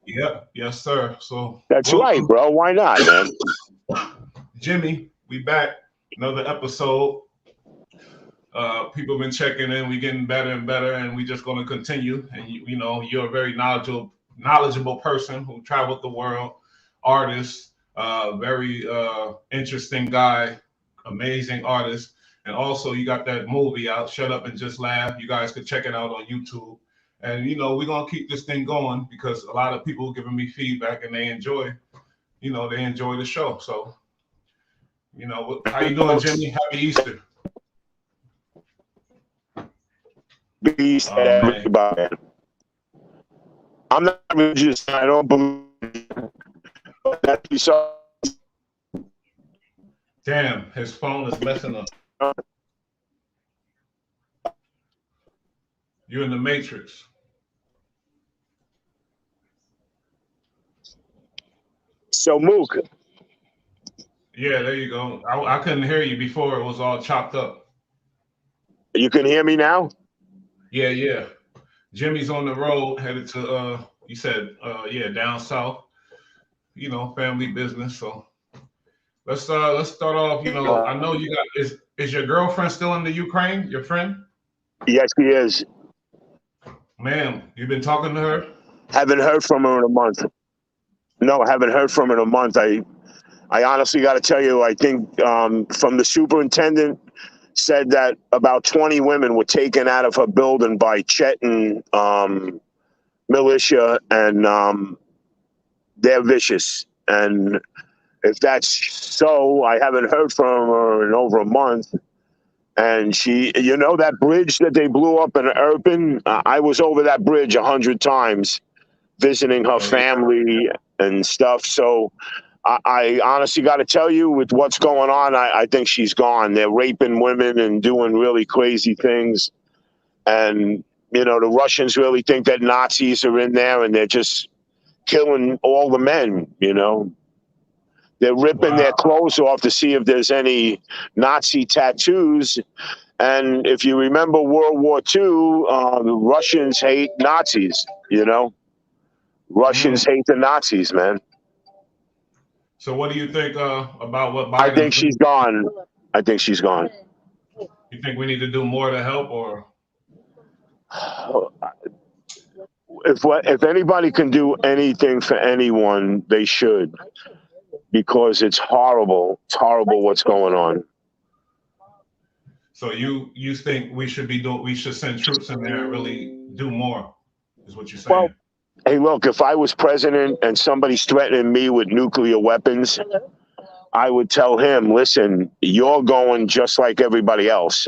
Yeah, yes, sir. So That's right, welcome, bro. Why not, man? Jimmy. We back. Another episode. People been checking in. We getting better and better, and we just gonna continue. And you know, you're a very knowledgeable person who traveled the world, artist, very interesting guy, amazing artist. And also, you got that movie out, Shut Up and Just Laugh. You guys could check it out on YouTube. And you know, we're gonna keep this thing going because a lot of people giving me feedback and they enjoy the show. So, how you doing, Jimmy? Happy Easter. Beast at Oh man, everybody. I'm not religious. I don't believe that. So damn, his phone is messing up. You're in the Matrix. Mook, Yeah, there you go. I couldn't hear you before. It was all chopped up. you can hear me now? Yeah, yeah. Jimmy's on the road headed to you said yeah, down south, family business. So let's start off, I know you got is your girlfriend still in the Ukraine, your friend? Yes, he is. Ma'am, you've been talking to her? Haven't heard from her in a month. No, haven't heard from her in a month. I honestly got to tell you, I think from the superintendent said that about 20 women were taken out of her building by Chechen militia, and they're vicious. And if that's so, I haven't heard from her in over a month. And she, that bridge that they blew up in Irpin, I was over that bridge 100 times visiting her Oh yeah. family and stuff. So I honestly got to tell you, with what's going on, I think she's gone. They're raping women and doing really crazy things. And, the Russians really think that Nazis are in there, and they're just killing all the men. They're ripping their Wow. clothes off to see if there's any Nazi tattoos. And if you remember World War II, the Russians hate Nazis. Russians Mm. hate the Nazis, man. So what do you think about what I think Biden's she's doing? gone. I think she's gone. You think we need to do more to help or If anybody can do anything for anyone, they should, because it's horrible. It's horrible what's going on. so you think we should send troops in there and really do more, is what you're Well, saying. hey, look, if I was president and somebody's threatening me with nuclear weapons, I would tell him, listen, you're going just like everybody else.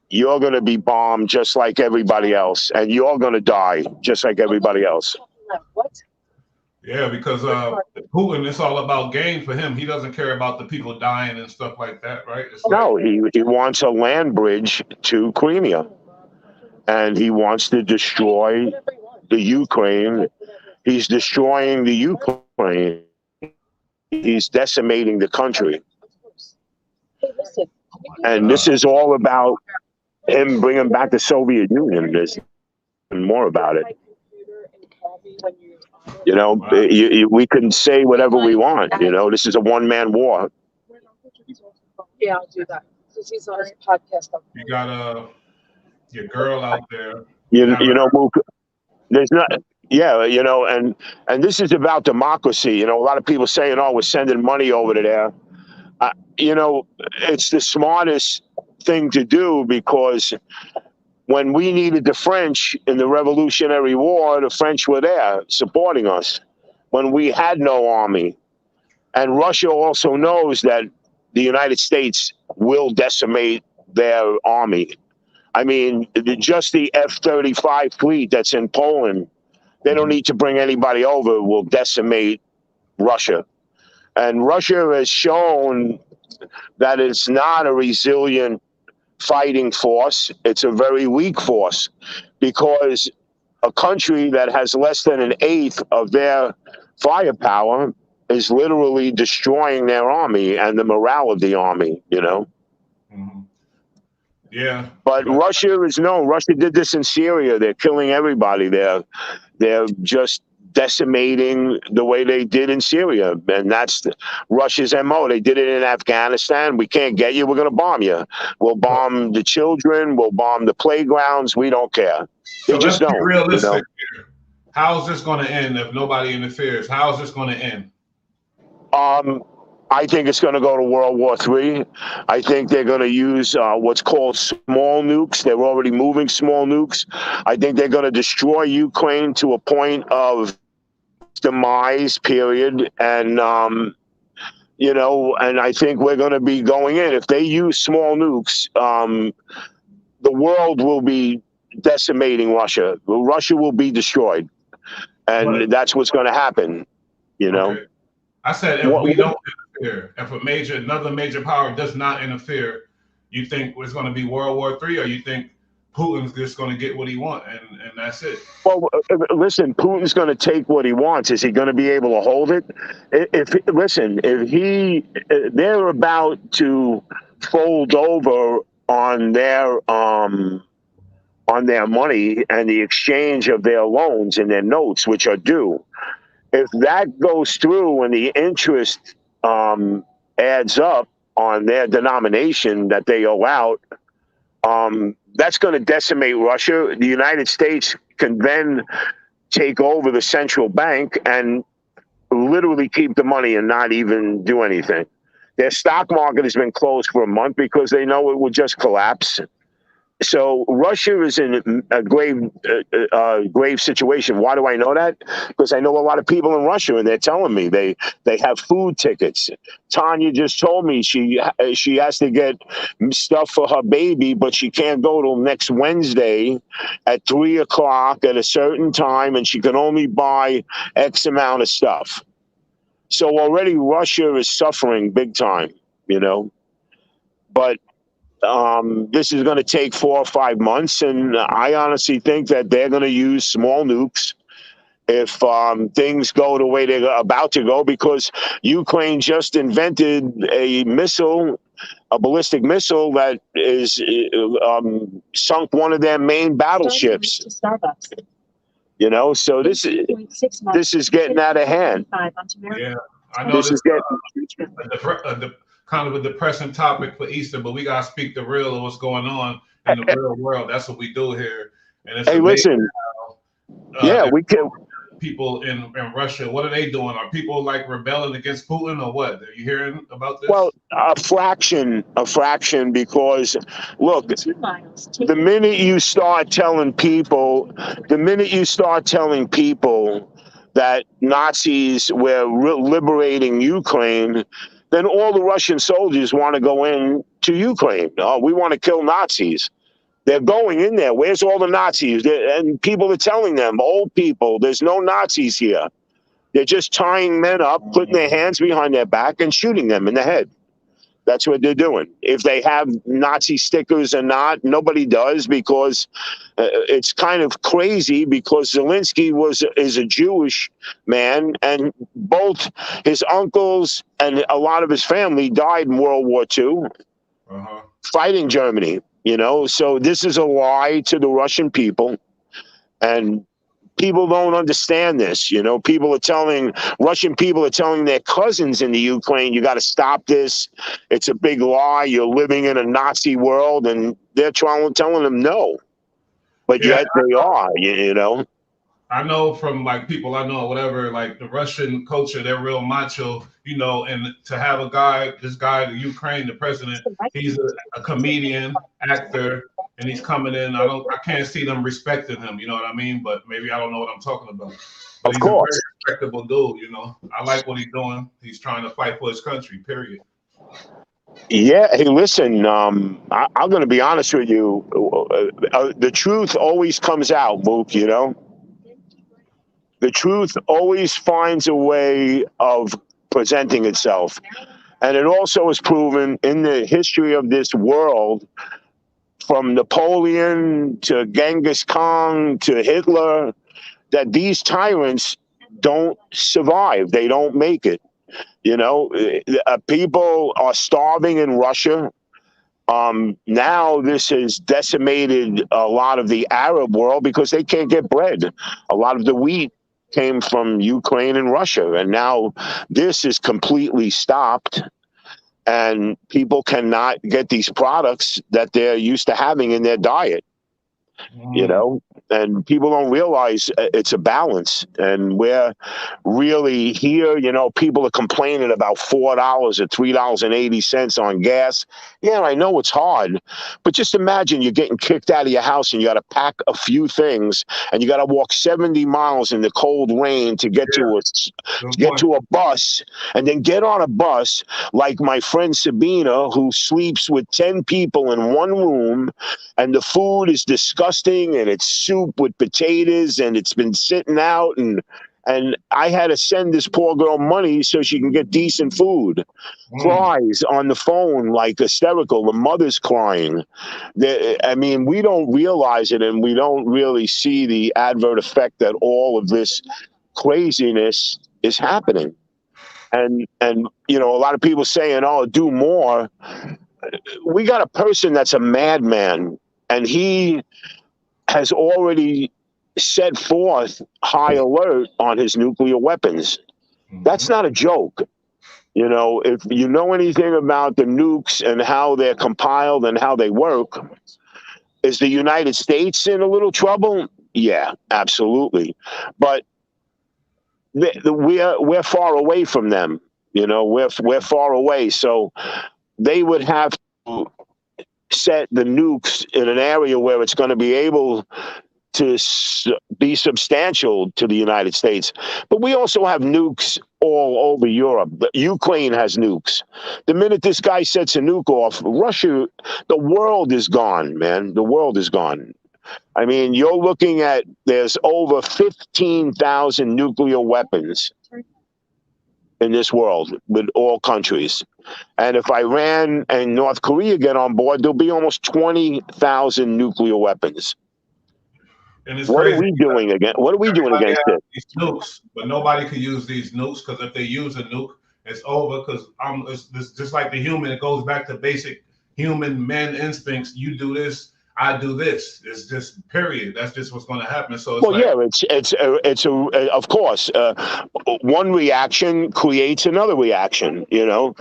You're going to be bombed just like everybody else, and you're going to die just like everybody else. Yeah, because Putin, it's all about gain for him. He doesn't care about the people dying and stuff like that, right? It's like, No, he wants a land bridge to Crimea, and he wants to destroy the Ukraine. He's destroying the Ukraine. He's decimating the country. oh my And this God. is all about him bringing back the Soviet Union. There's more about it. Wow. We can say whatever we want. This is a one-man war. You got your girl out there. You You, haven't you know, heard. there's not. Yeah, and this is about democracy. A lot of people saying, "Oh, we're sending money over to there." Uh, you know, it's the smartest thing to do, because when we needed the French in the Revolutionary War, the French were there supporting us when we had no army. And Russia also knows that the United States will decimate their army. I mean, just the F-35 fleet that's in Poland, they don't Mhm. need to bring anybody over, will decimate Russia. And Russia has shown that it's not a resilient fighting force. It's a very weak force, because a country that has less than an eighth of their firepower is literally destroying their army and the morale of the army. Mhm. Yeah, But Russia is known. Russia did this in Syria. They're killing everybody. They're just decimating the way they did in Syria. And that's Russia's MO. They did it in Afghanistan. We can't get you. We're going to bomb you. We'll bomb the children. We'll bomb the playgrounds. We don't care. They So just let's be don't. realistic here. How is this going to end if nobody interferes? How is this going to end? I think it's going to go to World War III. I think they're going to use what's called small nukes. They're already moving small nukes. I think they're going to destroy Ukraine to a point of demise, period. And, you know, and I think we're going to be going in. If they use small nukes, the world will be decimating Russia. Russia will be destroyed. And that's what's going to happen, you know. Okay. I said if we don't interfere, if another major power does not interfere, you think it's going to be World War III, or you think Putin's just going to get what he wants and that's it? Well, listen, Putin's going to take what he wants. Is he going to be able to hold it? If they're about to fold over on their money and the exchange of their loans and their notes, which are due. If that goes through and the interest adds up on their denomination that they owe out, that's going to decimate Russia. The United States can then take over the central bank and literally keep the money and not even do anything. Their stock market has been closed for a month because they know it will just collapse. So Russia is in a grave situation. Why do I know that? Because I know a lot of people in Russia, and they're telling me they have food tickets. Tanya just told me she has to get stuff for her baby, but she can't go till next Wednesday at 3 o'clock at a certain time, and she can only buy X amount of stuff. So already Russia is suffering big time, you know. But this is going to take 4 or 5 months, and I honestly think that they're going to use small nukes if things go the way they're about to go, because Ukraine just invented a ballistic missile that is sunk one of their main battleships. You know, so this is getting out of hand. Yeah, I know this is kind of a depressing topic for Easter, but we gotta speak the real of what's going on in the real world. That's what we do here. And it's listen, we can. People in Russia, what are they doing? Are people like rebelling against Putin or what? Are you hearing about this? Well, a fraction, because look, the minute you start telling people that Nazis were liberating Ukraine, then all the Russian soldiers want to go in to Ukraine. Oh, we want to kill Nazis. They're going in there. Where's all the Nazis? And people are telling them, old people, there's no Nazis here. They're just tying men up, putting their hands behind their back and shooting them in the head. That's what they're doing. If they have Nazi stickers or not, nobody does, because it's kind of crazy, because Zelensky is a Jewish man, and both his uncles and a lot of his family died in World War II fighting Germany. You know, so this is a lie to the Russian people, and people don't understand this. You know, Russian people are telling their cousins in the Ukraine, you got to stop this. It's a big lie. You're living in a Nazi world, and they're telling them no. But yet they are, you know. I know from like people I know, whatever, like the Russian culture, they're real macho, you know, and to have this guy, the Ukraine, the president, he's a comedian, actor, and he's coming in. I can't see them respecting him, you know what I mean? But maybe I don't know what I'm talking about. But he's a very respectable dude, you know. I like what he's doing. He's trying to fight for his country, period. Yeah. Hey, listen, I'm going to be honest with you. The truth always comes out, Mook, you know. The truth always finds a way of presenting itself. And it also is proven in the history of this world, from Napoleon to Genghis Khan to Hitler, that these tyrants don't survive. They don't make it. You know, people are starving in Russia. Now this has decimated a lot of the Arab world because they can't get bread. A lot of the wheat came from Ukraine and Russia. And now this is completely stopped, and people cannot get these products that they're used to having in their diet, you know, and people don't realize it's a balance. And we're really here, you know, people are complaining about $4 or $3.80 on gas. Yeah, I know it's hard, but just imagine you're getting kicked out of your house and you got to pack a few things and you got to walk 70 miles in the cold rain to get to a bus, and then get on a bus like my friend Sabina, who sleeps with 10 people in one room, and the food is disgusting, and it's soup with potatoes, and it's been sitting out, and I had to send this poor girl money so she can get decent food. Cries on the phone like hysterical. The mother's crying. I mean, we don't realize it, and we don't really see the adverse effect that all of this craziness is happening. And you know, a lot of people saying, "Oh, do more." We got a person that's a madman, and he has already set forth high alert on his nuclear weapons. That's not a joke. You know, if you know anything about the nukes and how they're compiled and how they work, is the United States in a little trouble? Yeah, absolutely. But we're far away from them. You know, we're far away, so they would have to set the nukes in an area where it's going to be able to be substantial to the United States. But we also have nukes all over Europe. Ukraine has nukes. The minute this guy sets a nuke off, Russia, the world is gone, man. The world is gone. I mean, you're looking at, there's over 15,000 nuclear weapons in this world with all countries. And if Iran and North Korea get on board, there'll be almost 20,000 nuclear weapons. And it's what crazy. Are we doing again? What are we doing against it? These nukes, but nobody can use these nukes, because if they use a nuke, it's over. Because it's just like the human. It goes back to basic human man instincts. You do this, I do this. It's just period. That's just what's going to happen. So it's of course, one reaction creates another reaction. You know.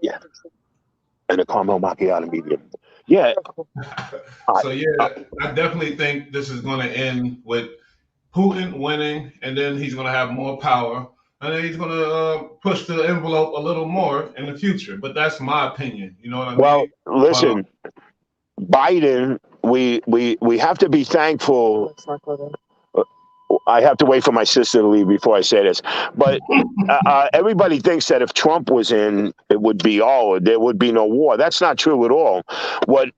Yeah. And a caramel macchiato medium. Yeah. So I definitely think this is going to end with Putin winning, and then he's going to have more power, and then he's going to push the envelope a little more in the future. But that's my opinion. You know what I mean? Well, listen, Biden, we have to be thankful. I have to wait for my sister to leave before I say this. But everybody thinks that if Trump was in, it would be, there would be no war. That's not true at all. What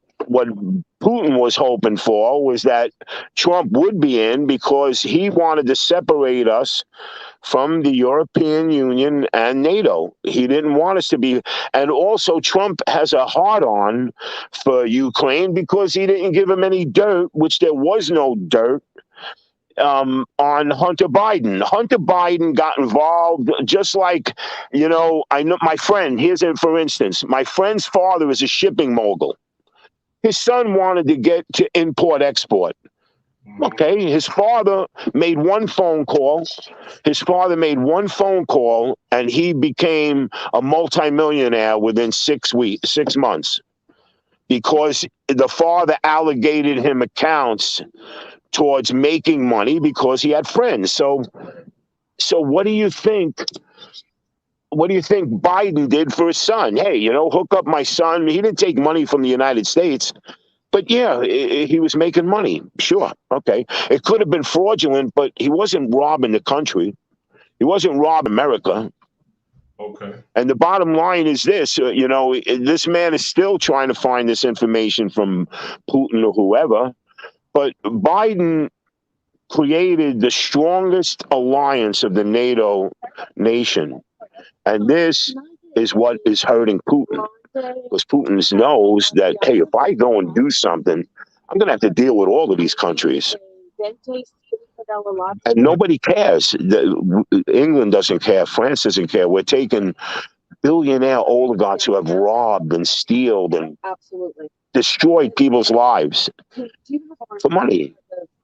Putin was hoping for was that Trump would be in, because he wanted to separate us from the European Union and NATO. He didn't want us to be. And also, Trump has a hard-on for Ukraine because he didn't give him any dirt, which there was no dirt, on Hunter Biden. Hunter Biden got involved, just like, you know, I know my friend, here's it for instance, my friend's father is a shipping mogul. His son wanted to get to import-export. Okay, his father made one phone call. And he became a multimillionaire within 6 months, because the father allocated him accounts towards making money because he had friends. So what do you think? What do you think Biden did for his son? Hey, you know, hook up my son. He didn't take money from the United States, but yeah, he was making money. Sure. Okay. It could have been fraudulent, but he wasn't robbing the country. He wasn't robbing America. Okay. And the bottom line is this, you know, this man is still trying to find this information from Putin or whoever, but Biden created the strongest alliance of the NATO nation. And this is what is hurting Putin, because Putin knows that, hey, if I go and do something, I'm going to have to deal with all of these countries. And nobody cares. England doesn't care. France doesn't care. We're taking billionaire oligarchs who have robbed and stealed and destroyed people's lives for money.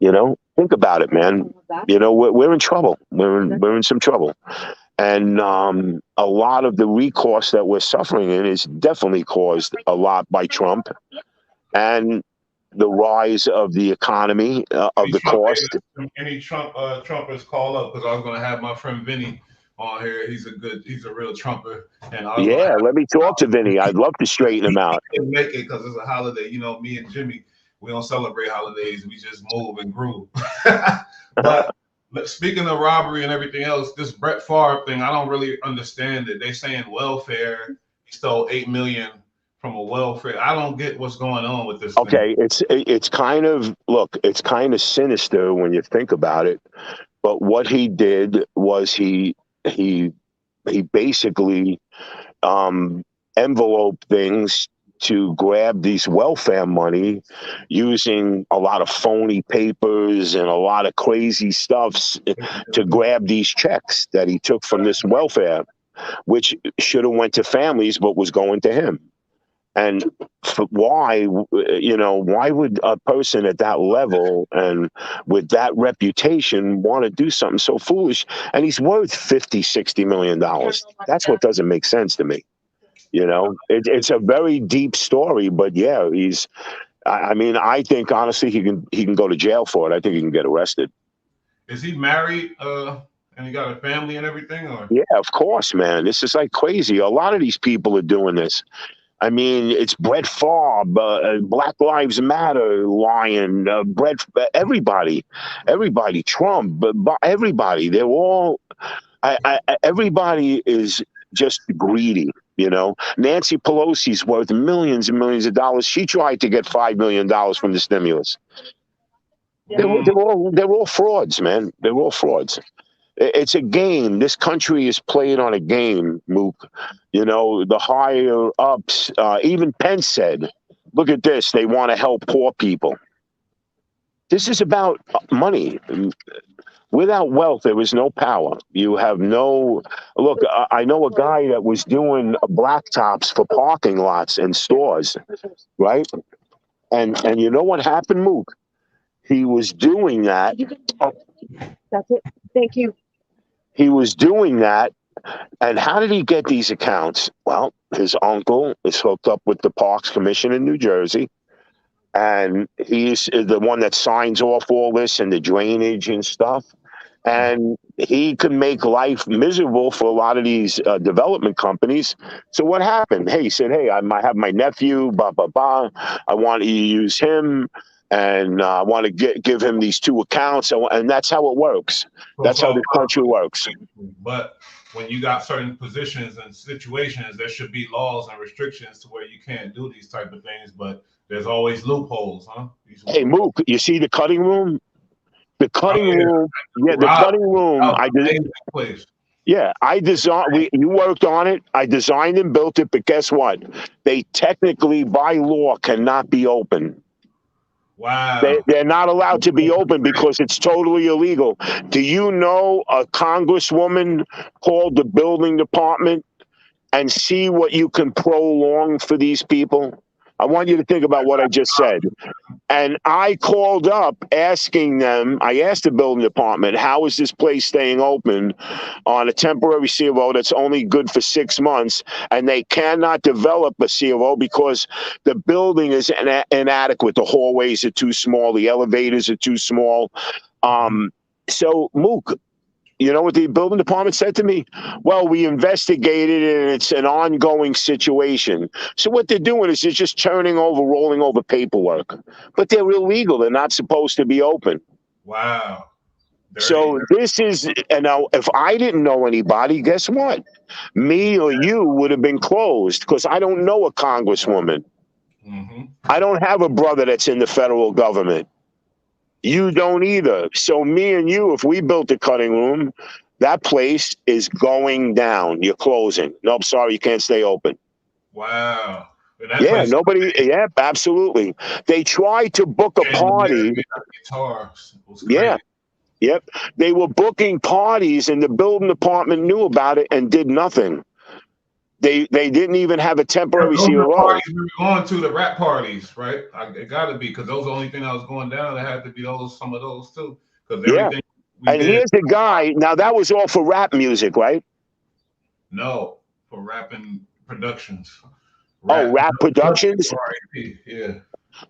You know, think about it, man. You know, we're in trouble. We're in some trouble. And a lot of the recourse that we're suffering in is definitely caused a lot by Trump and the rise of the economy, of Any the Trump cost. haters, any Trumpers call up because I was gonna have my friend Vinny on here. He's a real Trumper, and I was gonna Yeah, have let me talk to Vinny. I'd love to straighten him out. him make it because it's a holiday. You know, me and Jimmy, we don't celebrate holidays. We just move and groove. But speaking of robbery and everything else, this Brett Favre thing, I don't really understand it. They saying welfare. He stole 8 million from a welfare. I don't get what's going on with this thing. Okay, it's kind of, look, it's kind of sinister when you think about it. But what he did was he basically envelope things to grab these welfare money using a lot of phony papers and a lot of crazy stuffs to grab these checks that he took from this welfare, which should have went to families but was going to him. And why, why would a person at that level and with that reputation want to do something so foolish? And he's worth 50, $60 million. That's what doesn't make sense to me. You know, it's a very deep story, but yeah, I mean, I think honestly, he can go to jail for it. I think he can get arrested. Is he married? And he got a family and everything, or? Yeah, of course, man. This is like crazy. A lot of these people are doing this. I mean, it's Bret Farve, Black Lives Matter, Lion, everybody, Trump, everybody. They're all, everybody is just greedy. You know, Nancy Pelosi's worth millions and millions of dollars. She tried to get $5 million from the stimulus. They're all frauds, man. They're all frauds. It's a game. This country is playing on a game, Mook. You know, the higher ups, even Pence said, look at this. They want to help poor people. This is about money. Without wealth, there is no power. You have no look. I know a guy that was doing blacktops for parking lots and stores, right? And you know what happened, Mook? He was doing that. That's it. Thank you. He was doing that. And how did he get these accounts? Well, his uncle is hooked up with the Parks Commission in New Jersey. And he's the one that signs off all this and the drainage and stuff. And he could make life miserable for a lot of these development companies. So what happened? Hey, he said, hey, I might have my nephew, blah, blah, blah. I want to use him. And I want to give him these two accounts. And that's how it works. That's how this country works. But when you got certain positions and situations, there should be laws and restrictions to where you can't do these type of things. But there's always loopholes, huh? Hey, Mook, you see the cutting room? The cutting room. Yeah, the cutting room. I designed. You worked on it. I designed and built it. But guess what? They technically, by law, cannot be open. Wow. They're not allowed to be open because it's totally illegal. Do you know a congresswoman called the building department and see what you can prolong for these people? I want you to think about what I just said. And I called up asking them, I asked the building department, how is this place staying open on a temporary C of O that's only good for 6 months? And they cannot develop a C of O because the building is inadequate. The hallways are too small. The elevators are too small. So, Mook, you know what the building department said to me? Well, we investigated it and it's an ongoing situation. So what they're doing is they're just rolling over paperwork. But they're illegal. They're not supposed to be open. Wow. So this is, and now if I didn't know anybody, guess what? Me or you would have been closed because I don't know a congresswoman. Mm-hmm. I don't have a brother that's in the federal government. You don't either. So me and you, if we built a cutting room, that place is going down. You're closing. Nope, sorry, you can't stay open. Wow. Yeah, nobody. Yeah, absolutely. They tried to book a party. Yeah. Yep. They were booking parties and the building department knew about it and did nothing. They didn't even have a temporary Those are the CRO. parties we were going to, the rap parties, right? It got to be, because those are the only thing that was going down. It had to be some of those too, because Yeah. everything we And did. here's the guy. Now that was all for rap music, right? No, for rapping productions. Rap productions. R.I.P. Yeah.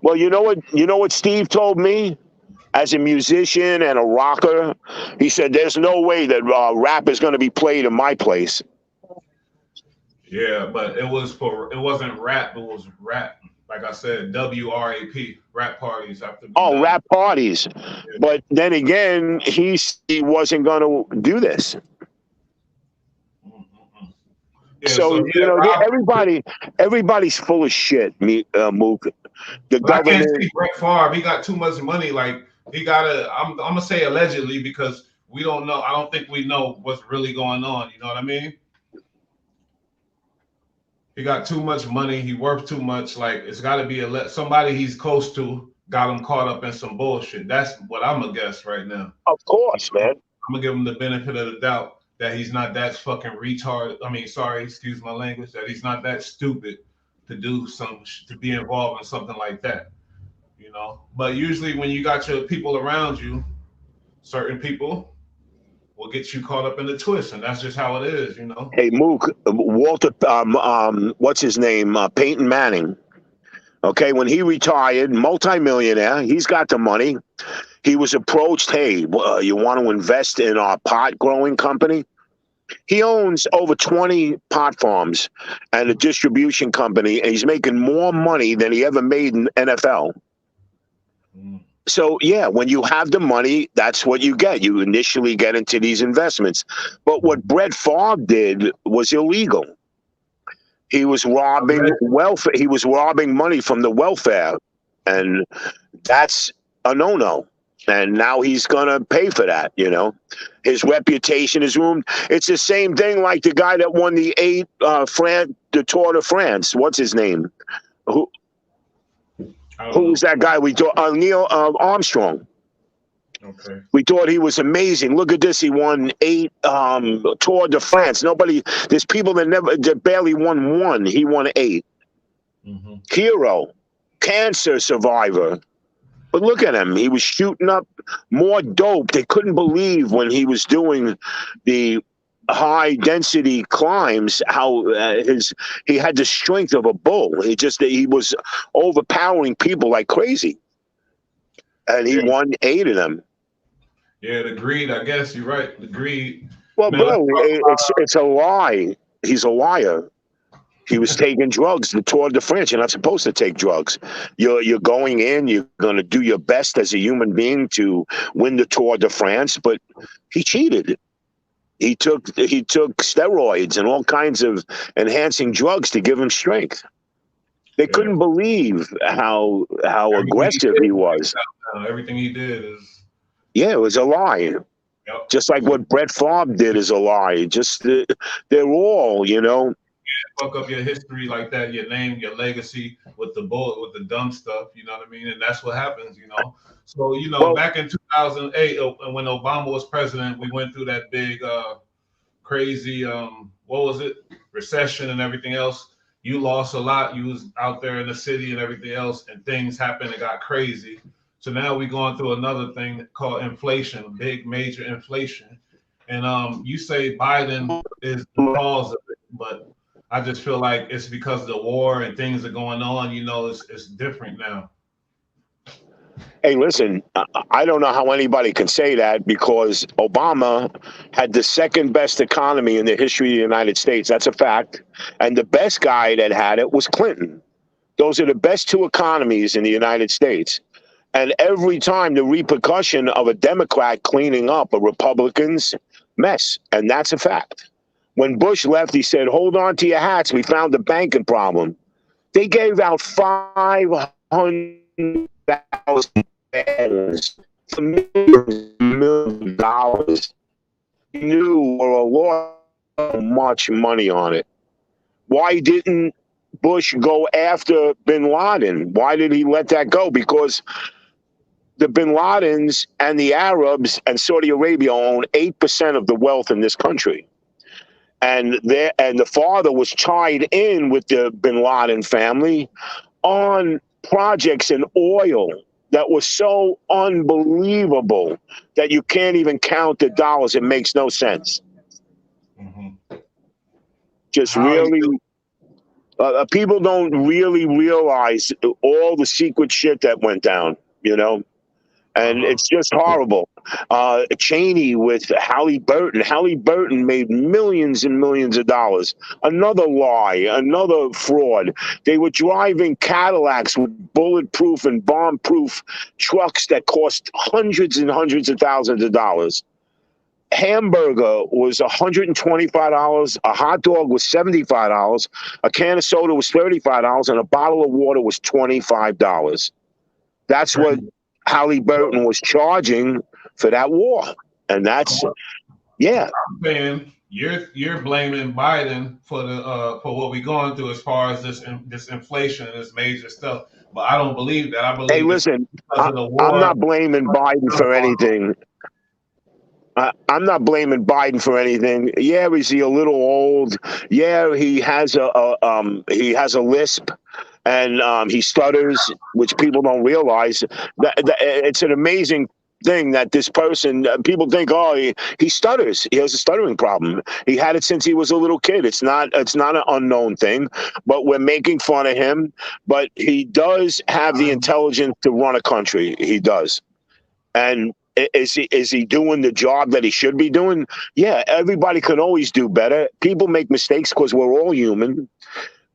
Well, you know what Steve told me as a musician and a rocker. He said, "There's no way that rap is going to be played in my place." Yeah, but it wasn't rap. It was rap. Like I said, WRAP, rap parties have to be Oh, done. rap parties. Yeah. But then again, he wasn't going to do this. Mm-mm. Yeah, So so yeah, everybody's full of shit. Mook. The but I can't government. see Brett Favre. He got too much money. Like he got to. I'm gonna say allegedly because we don't know. I don't think we know what's really going on. You know what I mean? He got too much money. He worth too much. Like it's got to be somebody he's close to got him caught up in some bullshit. That's what I'm gonna guess right now. Of course, man. I'm gonna give him the benefit of the doubt that he's not that fucking retard. I mean, sorry, excuse my language. That he's not that stupid to do to be involved in something like that. You know. But usually when you got your people around you, certain people will get you caught up in the twist, and that's just how it is. You know. Hey, Mook. Walter. What's his name? Peyton Manning. Okay, when he retired, multimillionaire, he's got the money. He was approached, hey, you want to invest in our pot growing company? He owns over 20 pot farms and a distribution company, and he's making more money than he ever made in NFL. Mm. So, yeah, when you have the money, that's what you get. You initially get into these investments. But what Bret Farve did was illegal. He was robbing welfare. He was robbing money from the welfare, and that's a no-no. And now he's gonna pay for that. You know, his reputation is ruined. It's the same thing like the guy that won the the Tour de France. What's his name? Who was that guy? We thought Neil Armstrong. Okay. We thought he was amazing. Look at this. He won 8 Tour de France. There's people that barely won 1. He won 8. Mm-hmm. Hero, cancer survivor. But look at him. He was shooting up more dope. They couldn't believe when he was doing the high density climbs how he had the strength of a bull. He was overpowering people like crazy. And he won 8 of them. Yeah, the greed, I guess you're right. The greed. Well, Man, bro, it's a lie. He's a liar. He was taking drugs. The Tour de France, you're not supposed to take drugs. You're going in, you're going to do your best as a human being to win the Tour de France, but he cheated. He took steroids and all kinds of enhancing drugs to give him strength. They couldn't believe how aggressive he was. Everything he did is. Yeah, it was a lie. Yep. Just like what Brett Farve did is a lie. They're all, Fuck up your history like that, your name, your legacy with the dumb stuff, you know what I mean? And that's what happens, you know. So, back in 2008, when Obama was president, we went through that big, crazy, what was it? Recession and everything else. You lost a lot. You was out there in the city and everything else, and things happened. It got crazy. So now we're going through another thing called inflation, big major inflation. And you say Biden is the cause of it, but I just feel like it's because of the war and things are going on. It's different now. Hey, listen, I don't know how anybody can say that because Obama had the second best economy in the history of the United States. That's a fact. And the best guy that had it was Clinton. Those are the best 2 economies in the United States. And every time the repercussion of a Democrat cleaning up a Republican's mess. And that's a fact. When Bush left, he said, hold on to your hats. We found the banking problem. They gave out $500,000 for millions of dollars. He knew or a lot much money on it. Why didn't Bush go after bin Laden? Why did he let that go? Because the bin Ladens and the Arabs and Saudi Arabia own 8% of the wealth in this country. and the father was tied in with the Bin Laden family on projects in oil that was so unbelievable that you can't even count the dollars. It makes no sense. Just How you really, people don't really realize all the secret shit that went down, you know? And it's just horrible. Cheney with Halle Burton. Halle Burton made millions and millions of dollars. Another lie, another fraud. They were driving Cadillacs with bulletproof and bomb-proof trucks that cost hundreds and hundreds of thousands of dollars. Hamburger was $125. A hot dog was $75. A can of soda was $35, and a bottle of water was $25. That's what Halle Burton was charging for that war, and that's saying you're blaming Biden for the for what we're going through as far as this inflation and this major stuff, but I don't believe that. I believe Hey, listen, because of the I'm war. not blaming Biden for anything. I'm not blaming Biden for anything. Yeah, is he a little old? Yeah, he has a lisp, and he stutters, which people don't realize. That it's an amazing thing that this person, people think, oh, he stutters. He has a stuttering problem. He had it since he was a little kid. It's not an unknown thing, but we're making fun of him. But he does have the intelligence to run a country. He does. And is he doing the job that he should be doing? Yeah, everybody can always do better. People make mistakes because we're all human,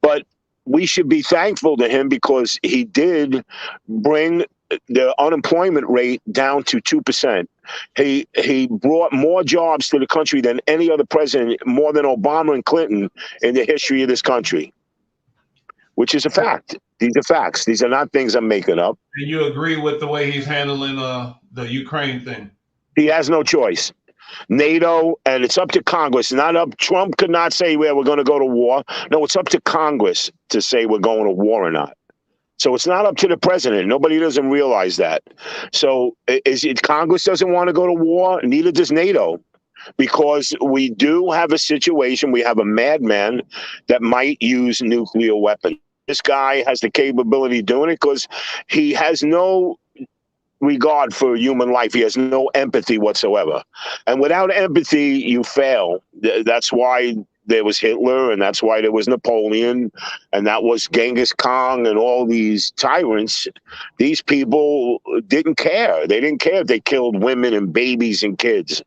but we should be thankful to him because he did bring the unemployment rate down to 2%. He brought more jobs to the country than any other president, more than Obama and Clinton in the history of this country, which is a fact. These are facts. These are not things I'm making up. And you agree with the way he's handling the Ukraine thing? He has no choice. NATO, and it's up to Congress. Not up. Trump could not say, well, we're going to go to war. No, it's up to Congress to say we're going to war or not. So it's not up to the president. Nobody doesn't realize that. So Congress doesn't want to go to war, neither does NATO, because we do have a situation. We have a madman that might use nuclear weapons. This guy has the capability of doing it because he has no regard for human life. He has no empathy whatsoever. And without empathy, you fail. That's why there was Hitler, and that's why there was Napoleon, and that was Genghis Khan, and all these tyrants. These people didn't care. They didn't care if they killed women and babies and kids.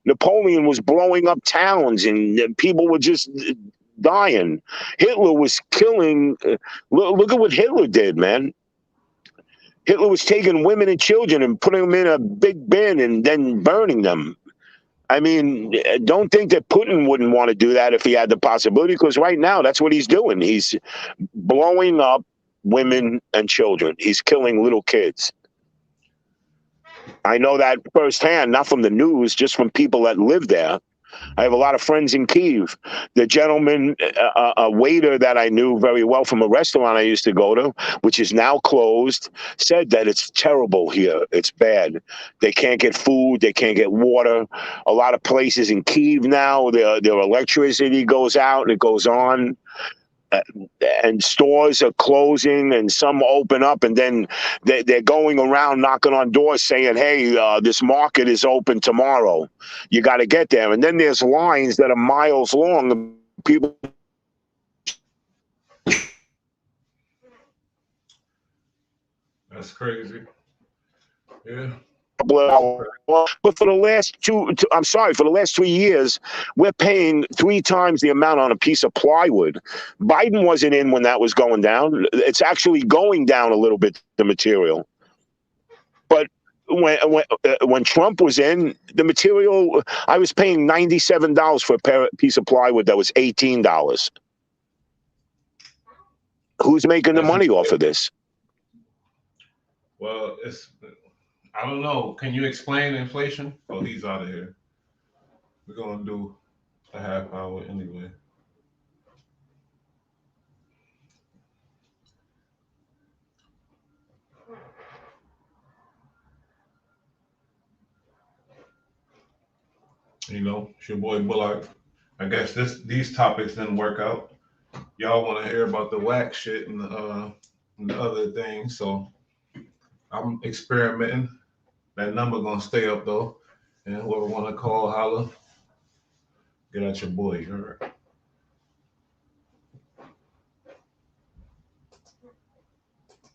Napoleon was blowing up towns, and people were just dying. Hitler was killing. Look at what Hitler did, man. Hitler was taking women and children and putting them in a big bin and then burning them. I mean, don't think that Putin wouldn't want to do that if he had the possibility, because right now that's what he's doing. He's blowing up women and children. He's killing little kids. I know that firsthand, not from the news, just from people that live there. I have a lot of friends in Kyiv. The gentleman, a waiter that I knew very well from a restaurant I used to go to, which is now closed, said that it's terrible here. It's bad. They can't get food. They can't get water. A lot of places in Kyiv now, their electricity goes out and it goes on. And stores are closing and some open up, and then they're going around knocking on doors saying, hey, this market is open tomorrow. You got to get there. And then there's lines that are miles long. People. That's crazy. Yeah. But for the last for the last 3 years, we're paying 3 times the amount on a piece of plywood. Biden wasn't in when that was going down. It's actually going down a little bit, the material. But when Trump was in, the material, I was paying $97 for a piece of plywood that was $18. Who's making the money off of this? Well, I don't know. Can you explain inflation? Oh, he's out of here. We're going to do a half hour anyway. You know, it's your boy Bullard. I guess these topics didn't work out. Y'all want to hear about the whack shit and the other things, so I'm experimenting. That number gonna stay up though, and whoever want to call, holler, get at your boy. All right.